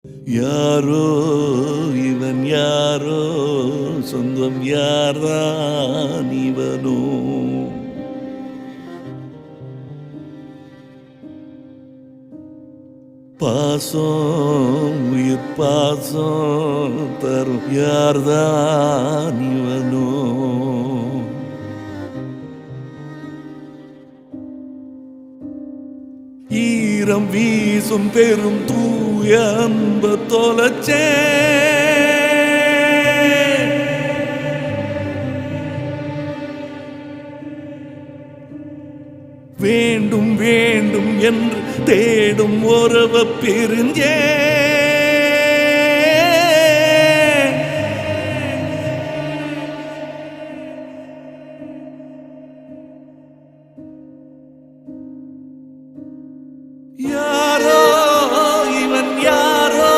யாரோ இவன் யாரோ, சொந்தம் யார்தான் இவனோ? பாசம் உயிர் பாசம் தரும் யார்தான் இவனோ? ஈரம் வீசும் பெரும் தூய அன்பு தொலைச்சே, வேண்டும் வேண்டும் என்று தேடும் உறவ பிரிஞ்சே.